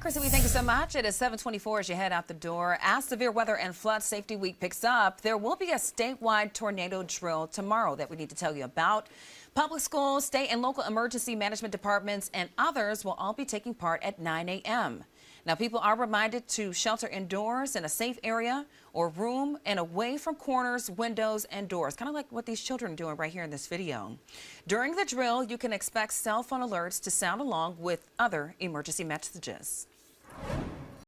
Chrissy, we thank you so much. It is 7:24 as you head out the door. As severe weather and flood safety week picks up, there will be a statewide tornado drill tomorrow that we need to tell you about. Public schools, state and local emergency management departments, and others will all be taking part at 9 a.m. Now, people are reminded to shelter indoors in a safe area or room and away from corners, windows, and doors, kind of like what these children are doing right here in this video. During the drill, you can expect cell phone alerts to sound along with other emergency messages.